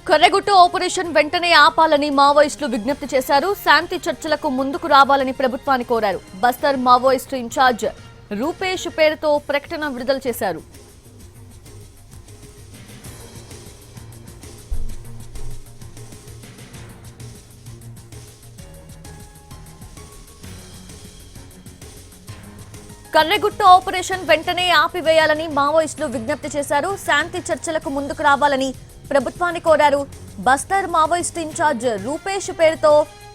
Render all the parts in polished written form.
కర్రెగుట్టు operation వెంటనే ఆపాలని మావోయిస్టులు విజ్ఞప్తి చేశారు. శాంతి చర్చలకు ముందుకు రావాలని ప్రభుత్వాన్ని కోరారు. బస్తర్ మావోయిస్టు ఇన్ఛార్జ్ రూపేష్ పేరుతో ప్రకటన విడుదల చేశారు. కర్రెగుట్టు ఆపరేషన్ వెంటనే ఆపివేయాలని మావోయిస్టులు విజ్ఞప్తి చేశారు. శాంతి చర్చలకు ముందుకు రావాలని ప్రభుత్వాన్ని కోరారు. బస్తర్ మావోయిస్ట్ ఇన్ఛార్జ్ రూపేష్ పేరుతో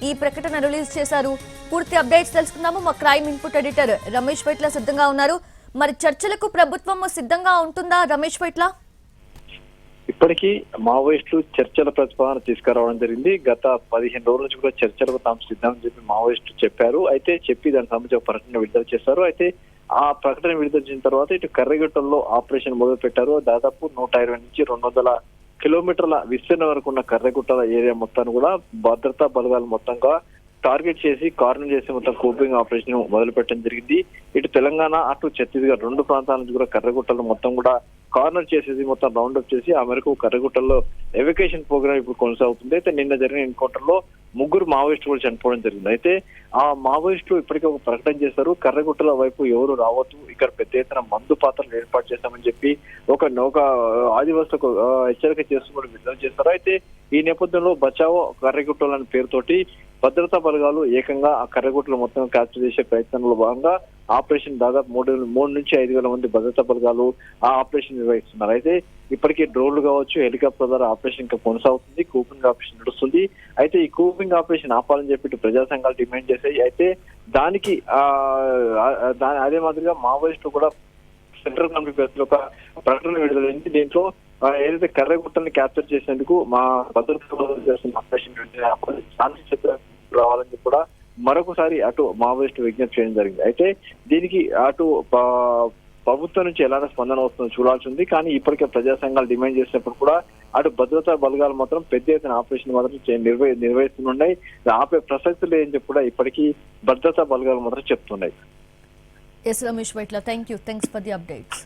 ఈ ప్రకటన రిలీజ్ చేశారు. పూర్తి అప్డేట్స్ తెలుసుకుందాము. మా crime input editor Ramesh Paitla సిద్ధంగా ఉన్నారు. మరి చర్చలకు ప్రభుత్వం సిద్ధంగా ఉంటుందా రమేష్ పైట్ల? ఇప్పటికీ మావోయిస్టులు చర్చల ప్రతిపాదన తీసుకురావడం జరిగింది. గత 15 రోజుల నుంచి కూడా చర్చలకు తాము సిద్ధమని చెప్పి మావోయిస్టులు చెప్పారు. అయితే చెప్పి దానికి సంబంధించి ఒక ప్రకటన విడుదల చేశారు. అయితే ఆ ప్రకటన విడుదల చేసిన తర్వాత ఇటు కర్రెగుట్టల్లో ఆపరేషన్ మొదలు పెట్టారు. దాదాపు 120 నుంచి 200 కిలోమీటర్ల విస్తీర్ణం వరకు ఉన్న కర్రెగుట్టల ఏరియా మొత్తాన్ని కూడా భద్రతా బలగాలు మొత్తంగా టార్గెట్ చేసి కార్నర్ చేసి మొత్తం కూపింగ్ ఆపరేషన్ మొదలు పెట్టడం జరిగింది. ఇటు తెలంగాణ అటు ఛత్తీస్గఢ్ 2 ప్రాంతాల నుంచి కూడా కర్రెగుట్టలు మొత్తం కూడా కార్నర్ చేసేసి మొత్తం రౌండప్ చేసి ఆ మేరకు కర్రెగుట్టల్లో ఎవాక్యుయేషన్ ప్రోగ్రామ్ ఇప్పుడు కొనసాగుతుంది. అయితే నిన్న జరిగిన ఎన్కౌంటర్ లో 3 మావోయిస్టులు కూడా చనిపోవడం జరిగింది. అయితే ఆ మావోయిస్టులు ఇప్పటికే ఒక ప్రకటన చేశారు. కర్రెగుట్టల వైపు ఎవరు రావద్దు, ఇక్కడ పెద్ద ఎత్తున మందు పాత్రలు ఏర్పాటు చేశామని చెప్పి ఒక ఆదివాసులకు హెచ్చరిక చేస్తూ కూడా విడుదల చేశారు. అయితే ఈ నేపథ్యంలో బచావో కర్రెగుట్టలనే పేరుతోటి భద్రతా బలగాలు ఏకంగా ఆ కర్రెగుట్టలు మొత్తం క్యాప్చర్ చేసే ప్రయత్నంలో భాగంగా ఆపరేషన్ దాదాపు 3 నుంచి 5,000 మంది భద్రతా బలగాలు ఆ ఆపరేషన్ నిర్వహిస్తున్నారు. అయితే ఇప్పటికీ డ్రోన్లు కావచ్చు, హెలికాప్టర్ ద్వారా ఆపరేషన్ ఇంకా కొనసాగుతుంది. కూపింగ్ ఆపరేషన్ నడుస్తుంది. అయితే ఈ కూపింగ్ ఆపరేషన్ ఆపాలని చెప్పి ప్రజా సంఘాలు డిమాండ్ చేశాయి. అయితే దానికి అదే మాదిరిగా మావోయిస్టులు కూడా సెంట్రల్ కమిటీ పేరుతో ఒక ప్రకటన విడుదలైంది. దీంట్లో ఏదైతే కర్రెగుట్టల్ని క్యాప్చర్ చేసేందుకు మా భద్రతా చేస్తున్న ఆపరేషన్ శాంతి చర్చ రావాలని చెప్పి కూడా మరొకసారి అటు మావోయిస్టు విజ్ఞప్తి చేయడం జరిగింది. అయితే దీనికి అటు ప్రభుత్వం నుంచి ఎలాంటి స్పందన వస్తుందో చూడాల్సి ఉంది. కానీ ఇప్పటికే ప్రజా సంఘాలు డిమాండ్ చేసినప్పుడు కూడా అటు భద్రతా బలగాలు మాత్రం పెద్ద ఎత్తున ఆపరేషన్ మాత్రం నిర్వహిస్తున్నాయి. ఆపే ప్రసక్తి లేదని చెప్పి కూడా ఇప్పటికీ భద్రతా బలగాలు మాత్రం చెప్తున్నాయి. S Ramesh Paitla, thanks for the updates.